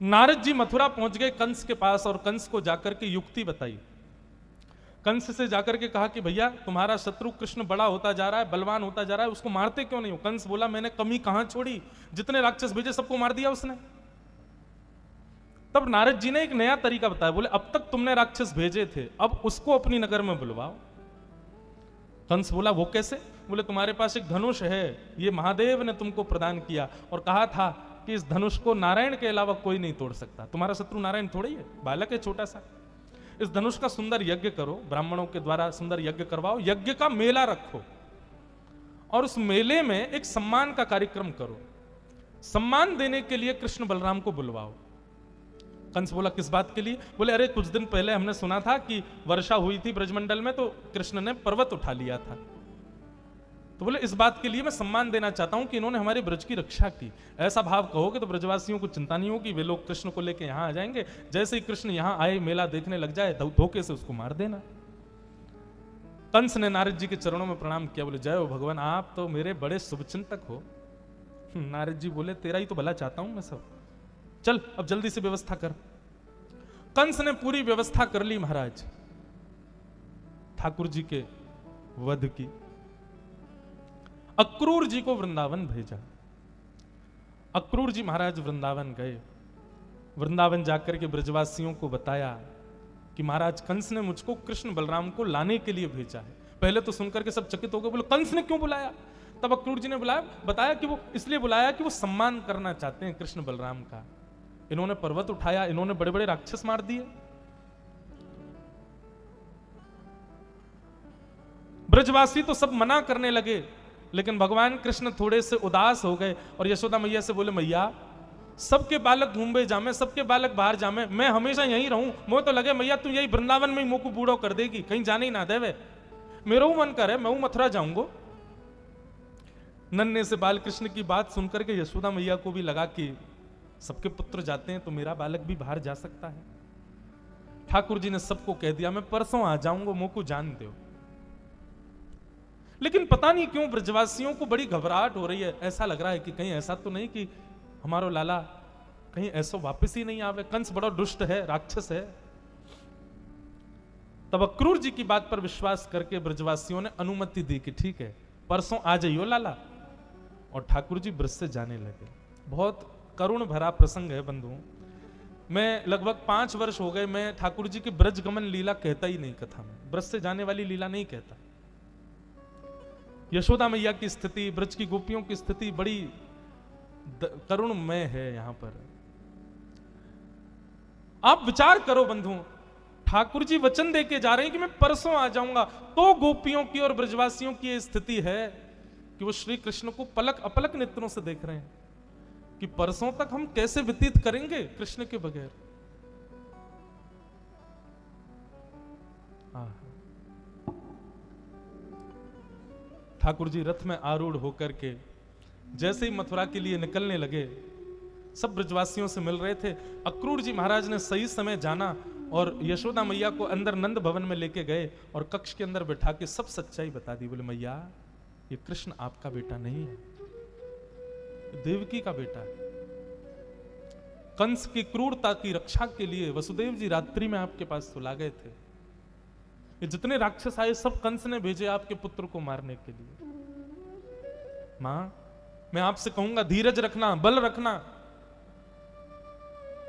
नारद जी मथुरा पहुंच गए कंस के पास और कंस को जाकर के युक्ति बताई। कंस से जाकर के कहा कि भैया तुम्हारा शत्रु कृष्ण बड़ा होता जा रहा है, बलवान होता जा रहा है, उसको मारते क्यों नहीं हो? कंस बोला मैंने कमी कहां छोड़ी, जितने राक्षस भेजे सबको मार दिया उसने। तब नारद जी ने एक नया तरीका बताया, बोले अब तक तुमने राक्षस भेजे थे, अब उसको अपनी नगर में बुलवाओ। कंस बोला वो कैसे? बोले तुम्हारे पास एक धनुष है, ये महादेव ने तुमको प्रदान किया और कहा था कि इस धनुष को नारायण के अलावा कोई नहीं तोड़ सकता। तुम्हारा शत्रु नारायण थोड़ा ही है, बालक है छोटा सा। इस धनुष का सुंदर यज्ञ करो, ब्राह्मणों के द्वारा सुंदर यज्ञ करवाओ, यज्ञ का मेला रखो और उस मेले में एक सम्मान का कार्यक्रम करो। सम्मान देने के लिए कृष्ण बलराम को बुलवाओ। कंस बोला किस बात के लिए? बोले अरे कुछ दिन पहले हमने सुना था कि वर्षा हुई थी ब्रजमंडल में, तो कृष्ण ने पर्वत उठा लिया था, तो बोले इस बात के लिए मैं सम्मान देना चाहता हूं कि इन्होंने हमारे ब्रज की रक्षा की। ऐसा भाव कहोगे तो ब्रजवासियों को चिंता नहीं होगी, वे लोग कृष्ण को लेकर यहां आ जाएंगे। जैसे ही कृष्ण यहां आए, मेला देखने लग जाए, धोखे से उसको मार देना। कंस ने नारद जी के चरणों में प्रणाम किया, बोले जय हो भगवान, आप तो मेरे बड़े शुभचिंतक हो। नारद जी बोले तेरा ही तो भला चाहता हूं मैं सब, चल अब जल्दी से व्यवस्था कर। कंस ने पूरी व्यवस्था कर ली महाराज, ठाकुर जी के वध की। अक्रूर जी को वृंदावन भेजा। अक्रूर जी महाराज वृंदावन गए। वृंदावन जाकर के ब्रजवासियों को बताया कि महाराज कंस ने मुझको कृष्ण बलराम को लाने के लिए भेजा है। पहले तो सुनकर के सब चकित हो गए, बोले कंस ने क्यों बुलाया? तब अक्रूर जी ने बताया कि वो इसलिए बुलाया कि वो सम्मान करना चाहते हैं कृष्ण बलराम का। इन्होंने पर्वत उठाया, इन्होंने बड़े बड़े राक्षस मार दिए। ब्रजवासी तो सब मना करने लगे, लेकिन भगवान कृष्ण थोड़े से उदास हो गए और यशोदा मैया से बोले मैया सबके बालक घूमे जामे, सबके बालक बाहर जामे, मैं हमेशा यहीं रहूं। मुझे तो लगे मैया तू यही वृंदावन में ही मुंह को बूढ़ो कर देगी, कहीं जाने ही ना देवे। मेरा मन करे मैं मथुरा जाऊंगो। नन्हे से बाल कृष्ण की बात सुनकर के यशोदा मैया को भी लगा कि सबके पुत्र जाते हैं तो मेरा बालक भी बाहर जा सकता है। ठाकुर जी ने सबको कह दिया मैं परसों आ जाऊंगा, मुंह को जान दो। लेकिन पता नहीं क्यों ब्रजवासियों को बड़ी घबराहट हो रही है। ऐसा लग रहा है कि कहीं ऐसा तो नहीं कि हमारो लाला कहीं ऐसा वापस ही नहीं आवे, कंस बड़ा दुष्ट है, राक्षस है। तब अक्रूर जी की बात पर विश्वास करके ब्रजवासियों ने अनुमति दी कि ठीक है परसों आ जाइयो लाला, और ठाकुर जी ब्रज से जाने लगे। बहुत करुण भरा प्रसंग है बंधुओं। मैं लगभग 5 वर्ष हो गए मैं ठाकुर जी की ब्रज गमन लीला कहता ही नहीं कथा में, ब्रज से जाने वाली लीला नहीं कहता। यशोदा मैया की स्थिति, ब्रज की गोपियों की स्थिति बड़ी करुणमय है। यहां पर आप विचार करो बंधुओं, ठाकुर जी वचन देके जा रहे हैं कि मैं परसों आ जाऊंगा, तो गोपियों की और ब्रजवासियों की यह स्थिति है कि वो श्री कृष्ण को पलक अपलक नेत्रों से देख रहे हैं कि परसों तक हम कैसे व्यतीत करेंगे कृष्ण के बगैर। ठाकुर जी रथ में आरूढ़ होकर के जैसे ही मथुरा के लिए निकलने लगे, सब ब्रजवासियों से मिल रहे थे। अक्रूर जी महाराज ने सही समय जाना और यशोदा मैया को अंदर नंद भवन में लेके गए और कक्ष के अंदर बैठा के सब सच्चाई बता दी। बोले मैया ये कृष्ण आपका बेटा नहीं है, देवकी का बेटा है। कंस की क्रूरता की रक्षा के लिए वसुदेव जी रात्रि में आपके पास सुला गए थे। ये जितने राक्षस आए सब कंस ने भेजे आपके पुत्र को मारने के लिए। मां मैं आपसे कहूंगा धीरज रखना, बल रखना,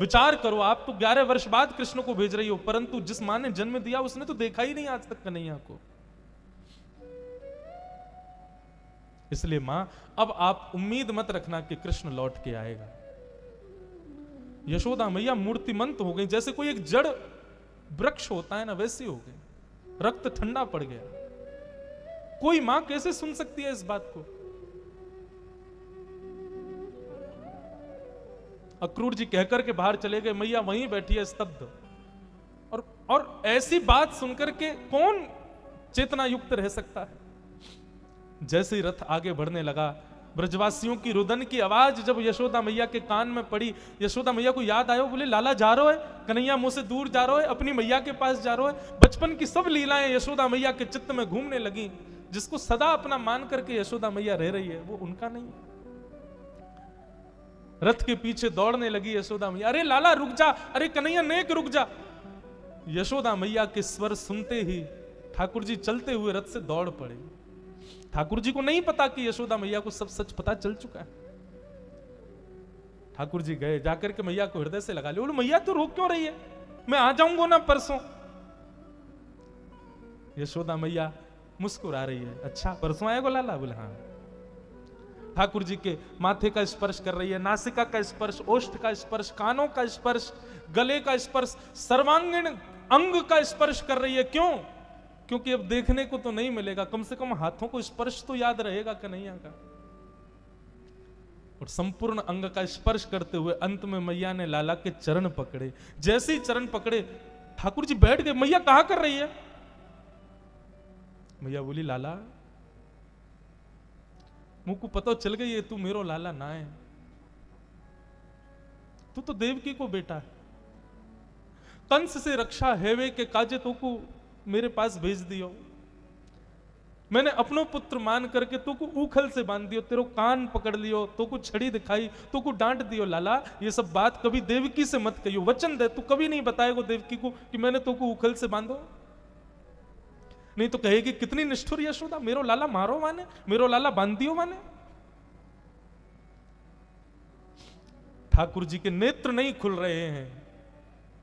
विचार करो। आप तो 11 वर्ष बाद कृष्ण को भेज रही हो, परंतु जिस मां ने जन्म दिया उसने तो देखा ही नहीं आज तक कन्हैया को। इसलिए मां अब आप उम्मीद मत रखना कि कृष्ण लौट के आएगा। यशोदा मैया मूर्तिमंत हो गई, जैसे कोई एक जड़ वृक्ष होता है ना वैसी हो गई। रक्त ठंडा पड़ गया। कोई मां कैसे सुन सकती है इस बात को? अक्रूर जी कहकर के बाहर चले गए, मैया वहीं बैठी है स्तब्ध। और ऐसी बात सुनकर के कौन चेतना युक्त रह सकता है? जैसे ही रथ आगे बढ़ने लगा, ब्रजवासियों की रुदन की आवाज जब यशोदा मैया के कान में पड़ी, यशोदा मैया को याद आयो, बोले लाला जा रहा है, कन्हैया मुंह से दूर जा रहा है, अपनी मैया के पास जा रहा है। बचपन की सब लीलाएं यशोदा मैया के चित्त में घूमने लगी। जिसको सदा अपना मान करके यशोदा मैया रह रही है वो उनका नहीं। रथ के पीछे दौड़ने लगी यशोदा मैया, अरे लाला रुक जा, अरे कन्हैया नेक रुक जा। यशोदा मैया के स्वर सुनते ही ठाकुर जी चलते हुए रथ से दौड़ पड़े। ठाकुर जी को नहीं पता कि यशोदा मैया को सब सच पता चल चुका है। ठाकुर जी गए, जाकर के मैया को हृदय से लगा लिया। बोले मैया तू रोक क्यों रही है, मैं आ जाऊंगा ना परसों। यशोदा मैया मुस्कुरा रही है, अच्छा परसों आएगा लाला? बोले हाँ। ठाकुर जी के माथे का स्पर्श कर रही है, नासिका का स्पर्श, ओष्ठ का स्पर्श, कानों का स्पर्श, गले का स्पर्श, सर्वांगीण अंग का स्पर्श कर रही है। क्यों? क्योंकि अब देखने को तो नहीं मिलेगा, कम से कम हाथों को स्पर्श तो याद रहेगा कन्हैया का। और संपूर्ण अंग का स्पर्श करते हुए अंत में मैया ने लाला के चरण पकड़े। जैसे ही चरण पकड़े ठाकुर जी बैठ गए। मैया कहा कर रही है? मैया बोली लाला मुझको पता चल गई है तू मेरो लाला ना है, तू तो देवकी को बेटा है। कंस से रक्षा हेवे के काजे तो को मेरे पास भेज दियो, मैंने अपनो पुत्र मान करके तो को उखल से बांध दियो, तेरो कान पकड़ लियो, तो को छड़ी दिखाई, तो को डांट दियो। लाला ये सब बात कभी देवकी से मत कहियो, वचन दे तू कभी नहीं बताएगा देवकी को कि मैंने तो को उखल से बांधो, नहीं तो कहेगी कितनी निष्ठुर यशोदा, मेरो लाला मारो माने, मेरो लाला बांध दियो माने। ठाकुर जी के नेत्र नहीं खुल रहे हैं।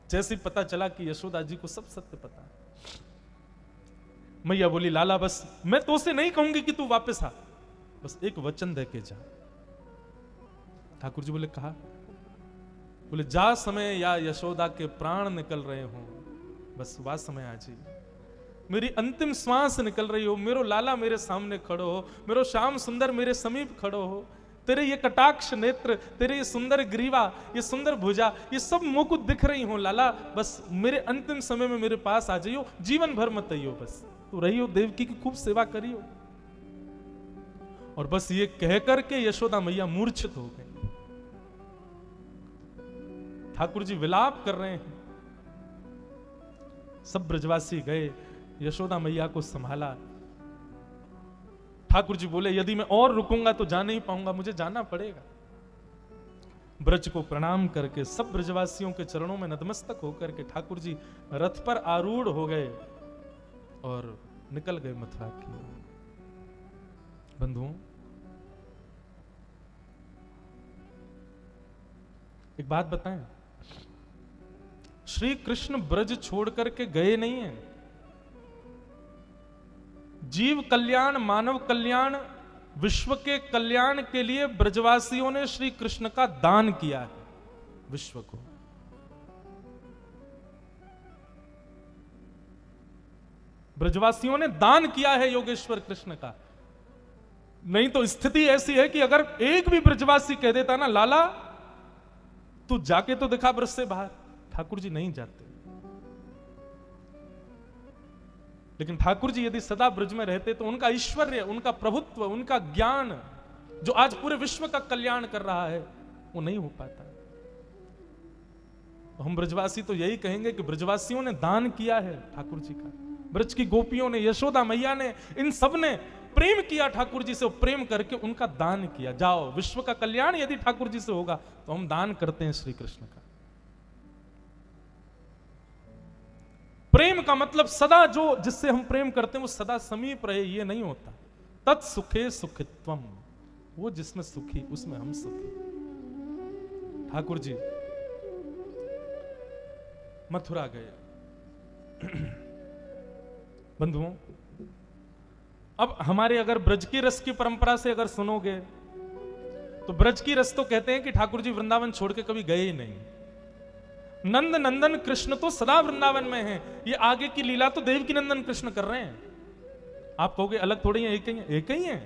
जैसे पता चला कि यशोदा जी को सब सत्य पता है, मैया बोली लाला बस मैं तो उसे नहीं कहूंगी कि तू वापस आ, बस एक वचन दे के जा। ठाकुर जी बोले कहा? बोले जा समय या यशोदा के प्राण निकल रहे हो, बस वह समय आ जी, मेरी अंतिम श्वास निकल रही हो, मेरो लाला मेरे सामने खड़ो हो, मेरो श्याम सुंदर मेरे समीप खड़ो हो, तेरे ये कटाक्ष नेत्र, तेरे ये सुंदर ग्रीवा, ये सुंदर भुजा, ये सब मुंह को दिख रही हो लाला, बस मेरे अंतिम समय में मेरे पास आ जाइयो, जीवन भर मत आइयो, बस तू रहियो, देवकी की खूब सेवा करियो। और बस ये कह करके यशोदा मैया मूर्छित हो गई। ठाकुर जी विलाप कर रहे हैं। सब ब्रजवासी गए, यशोदा मैया को संभाला। ठाकुर जी बोले यदि मैं और रुकूंगा तो जा नहीं पाऊंगा, मुझे जाना पड़ेगा। ब्रज को प्रणाम करके सब ब्रजवासियों के चरणों में नतमस्तक होकर के ठाकुर जी रथ पर आरूढ़ हो गए और निकल गए मथुरा की ओर। बंधुओं, एक बात बताएं, श्री कृष्ण ब्रज छोड़ करके गए नहीं हैं। जीव कल्याण, मानव कल्याण, विश्व के कल्याण के लिए ब्रजवासियों ने श्री कृष्ण का दान किया है विश्व को। ब्रजवासियों ने दान किया है योगेश्वर कृष्ण का। नहीं तो स्थिति ऐसी है कि अगर एक भी ब्रजवासी कह देता ना लाला तू जाके तो दिखा ब्रज से बाहर, ठाकुर जी नहीं जाते। लेकिन ठाकुर जी यदि सदा ब्रज में रहते तो उनका ऐश्वर्य, उनका प्रभुत्व, उनका ज्ञान जो आज पूरे विश्व का कल्याण कर रहा है वो नहीं हो पाता। तो हम ब्रजवासी तो यही कहेंगे कि ब्रजवासियों ने दान किया है ठाकुर जी का। ब्रज की गोपियों ने, यशोदा मैया ने, इन सब ने प्रेम किया ठाकुर जी से, प्रेम करके उनका दान किया। जाओ, विश्व का कल्याण यदि ठाकुर जी से होगा तो हम दान करते हैं श्री कृष्ण का। प्रेम का मतलब सदा जो जिससे हम प्रेम करते हैं वो सदा समीप रहे, ये नहीं होता। तत्सुखे सुखित्वम, वो जिसमें सुखी उसमें हम सुखी। ठाकुर जी मथुरा गए। बंधुओं, अब हमारे अगर ब्रज की रस की परंपरा से अगर सुनोगे तो ब्रज की रस तो कहते हैं कि ठाकुर जी वृंदावन छोड़ के कभी गए ही नहीं। नंद नंदन कृष्ण तो सदा वृंदावन में हैं। ये आगे की लीला तो देवकी नंदन कृष्ण कर रहे हैं। आप कहोगे अलग थोड़ी है, एक ही है, एक ही है।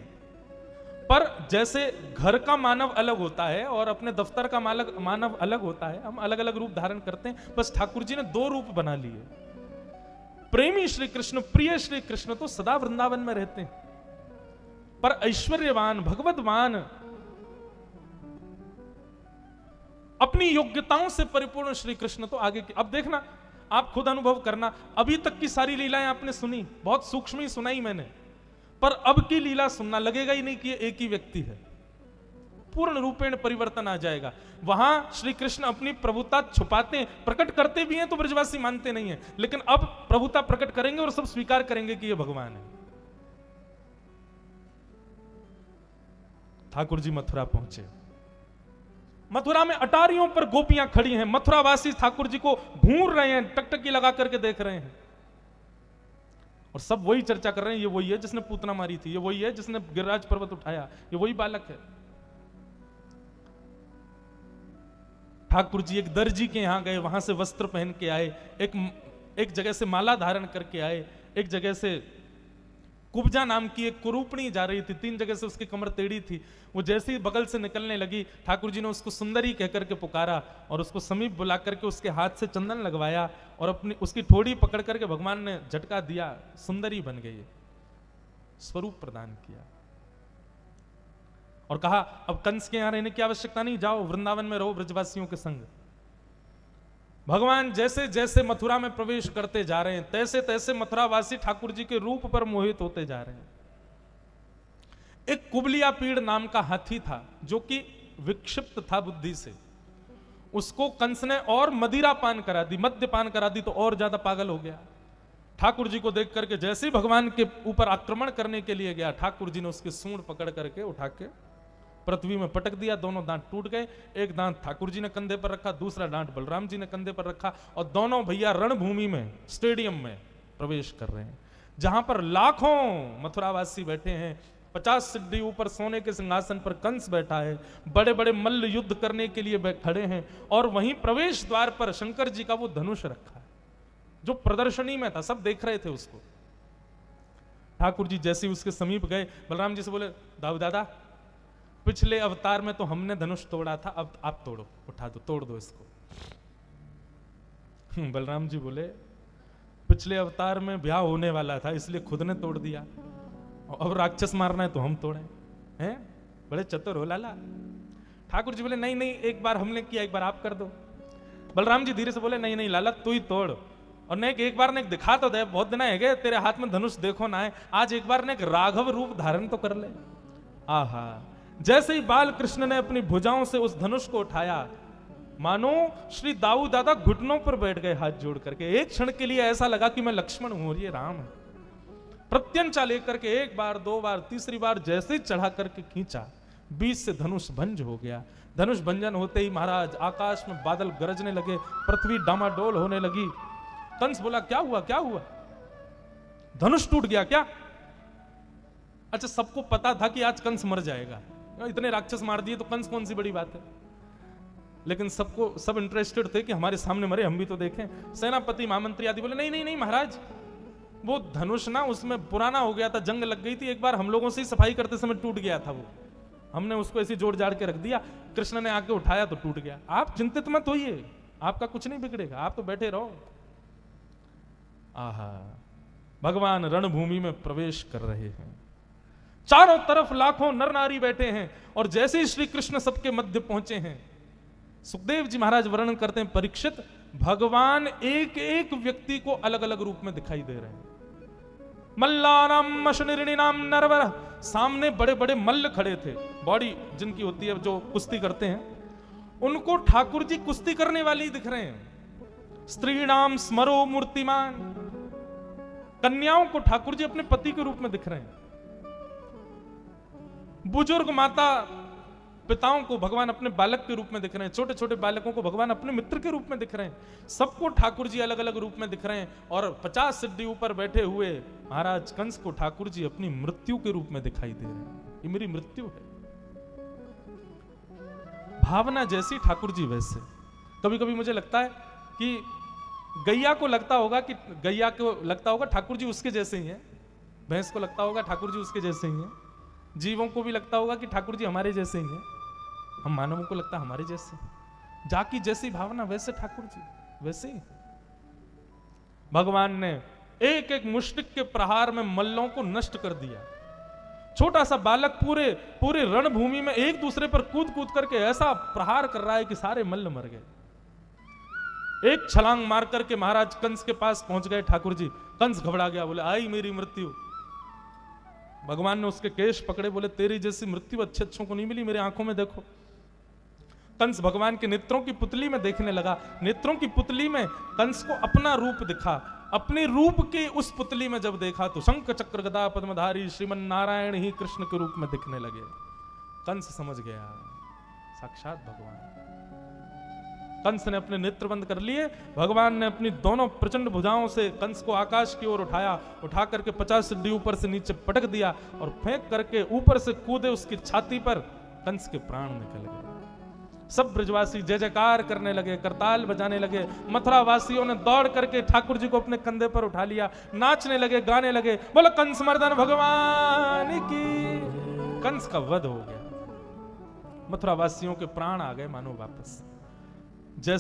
पर जैसे घर का मानव अलग होता है और अपने दफ्तर का मानव अलग होता है, हम अलग अलग रूप धारण करते हैं, बस ठाकुर जी ने दो रूप बना लिए। प्रेमी श्री कृष्ण, प्रिय श्री कृष्ण तो सदा वृंदावन में रहते हैं, पर ऐश्वर्यवान, भगवतवान, अपनी योग्यताओं से परिपूर्ण श्री कृष्ण तो आगे की। अब देखना, आप खुद अनुभव करना, अभी तक की सारी लीलाएं आपने सुनी, बहुत सूक्ष्म ही सुनाई मैंने, पर अब की लीला सुनना लगेगा ही नहीं कि ये एक ही व्यक्ति है। पूर्ण रूपेण परिवर्तन आ जाएगा। वहां श्री कृष्ण अपनी प्रभुता छुपाते, प्रकट करते भी हैं तो ब्रजवासी मानते नहीं है, लेकिन अब प्रभुता प्रकट करेंगे और सब स्वीकार करेंगे कि ये भगवान है। ठाकुर जी मथुरा पहुंचे। मथुरा में अटारियों पर गोपियां खड़ी हैं, मथुरावासी ठाकुर जी को घूर रहे हैं, टकटकी लगा करके देख रहे हैं और सब वही चर्चा कर रहे हैं, ये वही है जिसने पूतना मारी थी, ये वही है जिसने गिरिराज पर्वत उठाया, ये वही बालक है। ठाकुर जी एक दर्जी के यहां गए, वहां से वस्त्र पहन के आए, एक जगह से माला धारण करके आए, एक जगह से कुब्जा नाम की एक कुरूपणी जा रही थी, 3 जगह से उसकी कमर टेढ़ी थी, वो जैसे ही बगल से निकलने लगी ठाकुर जी ने उसको सुंदरी कहकर के पुकारा और उसको समीप बुला करके उसके हाथ से चंदन लगवाया और अपनी उसकी ठोड़ी पकड़ करके भगवान ने झटका दिया, सुंदरी बन गई, स्वरूप प्रदान किया और कहा अब कंस के यहां रहने की आवश्यकता नहीं, जाओ वृंदावन में रहो ब्रजवासियों के संग। भगवान जैसे जैसे मथुरा में प्रवेश करते जा रहे हैं तैसे तैसे मथुरावासी ठाकुर जी के रूप पर मोहित होते जा रहे हैं। एक कुबलिया पीड़ नाम का हाथी था जो कि विक्षिप्त था बुद्धि से, उसको कंस ने और मदिरा पान करा दी, मद्यपान करा दी तो और ज्यादा पागल हो गया। ठाकुर जी को देख करके जैसे ही भगवान के ऊपर आक्रमण करने के लिए गया, ठाकुर जी ने उसकी सूंड पकड़ करके उठा के पृथ्वी में पटक दिया, दोनों दांत टूट गए। एक दांत ठाकुर जी ने कंधे पर रखा, दूसरा दांत बलराम जी ने कंधे पर रखा और दोनों भैया रणभूमि में स्टेडियम में प्रवेश कर रहे हैं जहां पर लाखों मथुरावासी बैठे हैं। 50 सिद्धि ऊपर सोने के सिंहासन पर कंस बैठा है, बड़े बड़े मल्ल युद्ध करने के लिए खड़े हैं और वहीं प्रवेश द्वार पर शंकर जी का वो धनुष रखा है जो प्रदर्शनी में था, सब देख रहे थे उसको। ठाकुर जी जैसे ही उसके समीप गए, बलराम जी से बोले दाऊ दादा पिछले अवतार में तो हमने धनुष तोड़ा था, अब आप तोड़ो, उठा दो, तोड़ दो इसको। बलराम जी बोले पिछले अवतार में ब्याह होने वाला था इसलिए खुद ने तोड़ दिया, अब राक्षस मारना है तो हम तोड़े हैं, बड़े चतुर हो लाला। ठाकुर जी बोले नहीं नहीं, एक बार हमने किया, एक बार आप कर दो। बलराम जी धीरे से बोले नहीं नहीं लाला तू ही तोड़, और ने एक बार ने दिखा तो दे, बहुत दिन है गए तेरे हाथ में धनुष देखो ना है, आज एक बार ने एक राघव रूप धारण तो कर ले। आहा, जैसे ही बाल कृष्ण ने अपनी भुजाओं से उस धनुष को उठाया, मानो श्री दाऊ दादा घुटनों पर बैठ गए हाथ जोड़ करके। एक क्षण के लिए ऐसा लगा कि मैं लक्ष्मण हूं और ये राम है। प्रत्यंचा लेकर के एक बार, 2 बार, तीसरी बार जैसे ही चढ़ा करके खींचा, बीच से धनुष भंज हो गया। धनुष भंजन होते ही महाराज आकाश में बादल गरजने लगे, पृथ्वी डामाडोल होने लगी। कंस बोला क्या हुआ क्या हुआ, धनुष टूट गया क्या? अच्छा, सबको पता था कि आज कंस मर जाएगा, इतने राक्षस मार दिए तो कंस कौन सी बड़ी बात है, लेकिन सब इंटरेस्टेड थे कि हमारे सामने मरे, हम भी तो देखें। सेनापति महामंत्री आदि बोले नहीं नहीं नहीं महाराज, वो धनुष ना उसमें पुराना हो गया था, जंग लग गई थी, एक बार हम लोगों से ही सफाई करते समय टूट गया था वो, हमने उसको ऐसे जोड़ जाड़ के रख दिया, कृष्ण ने आके उठाया तो टूट गया। आप चिंतित मत होइए, आपका कुछ नहीं बिगड़ेगा, आप तो बैठे रहो। आहा, भगवान रणभूमि में प्रवेश कर रहे हैं, चारों तरफ लाखों नर नारी बैठे हैं और जैसे ही श्री कृष्ण सबके मध्य पहुंचे हैं, सुखदेव जी महाराज वर्णन करते हैं, परीक्षित भगवान एक एक व्यक्ति को अलग अलग रूप में दिखाई दे रहे हैं। मल्लानाम मशनिर्णिनाम नरवर, सामने बड़े बड़े मल्ल खड़े थे, बॉडी जिनकी होती है जो कुश्ती करते हैं, उनको ठाकुर जी कुश्ती करने वाली दिख रहे हैं। स्त्रीणाम स्मरो मूर्तिमान, कन्याओं को ठाकुर जी अपने पति के रूप में दिख रहे हैं। बुजुर्ग माता पिताओं को भगवान अपने बालक के रूप में दिख रहे हैं, छोटे छोटे बालकों को भगवान अपने मित्र के रूप में दिख रहे हैं, सबको ठाकुर जी अलग अलग रूप में दिख रहे हैं। और 50 सिद्धि ऊपर बैठे हुए महाराज कंस को ठाकुर जी अपनी मृत्यु के रूप में दिखाई दे रहे हैं, ये मेरी मृत्यु है। भावना जैसी ठाकुर जी वैसे। कभी कभी मुझे लगता है कि गैया को लगता होगा ठाकुर जी उसके जैसे ही हैं, भैंस को लगता होगा ठाकुर जी उसके जैसे ही हैं, जीवों को भी लगता होगा कि ठाकुर जी हमारे जैसे ही हैं, हम मानवों को लगता है हमारे जैसे। जाकी जैसी भावना वैसे ठाकुर जी वैसे ही। भगवान ने एक एक मुष्टिक के प्रहार में मल्लों को नष्ट कर दिया। छोटा सा बालक पूरे रणभूमि में एक दूसरे पर कूद कूद करके ऐसा प्रहार कर रहा है कि सारे मल्ल मर गए। एक छलांग मार करके महाराज कंस के पास पहुंच गए ठाकुर जी। कंस घबरा गया, बोले आई मेरी मृत्यु। भगवान ने उसके केश पकड़े, बोले तेरी जैसी मृत्यु अच्छे अच्छों को नहीं मिली, मेरे आंखों में देखो। कंस भगवान के नेत्रों की पुतली में देखने लगा। नेत्रों की पुतली में कंस को अपना रूप दिखा। अपने रूप की उस पुतली में जब देखा तो शंख चक्र गदा पद्मधारी श्रीमन नारायण ही कृष्ण के रूप में दिखने लगे। कंस समझ गया साक्षात भगवान। कंस ने अपने नेत्र बंद कर लिए। भगवान ने अपनी दोनों प्रचंड भुजाओं से कंस को आकाश की ओर उठाया, उठा करके 50 सीढ़ी ऊपर से नीचे पटक दिया और फेंक करके ऊपर से कूदे उसकी छाती पर। कंस के प्राण निकल गए। सब ब्रजवासी जय जयकार करने लगे, करताल बजाने लगे। मथुरा वासियों ने दौड़ करके ठाकुर जी को अपने कंधे पर उठा लिया, नाचने लगे, गाने लगे, बोलो कंस मर्दन भगवान की। कंस का वध हो गया। मथुरा वासियों के प्राण आ गए मानो वापस। जैसे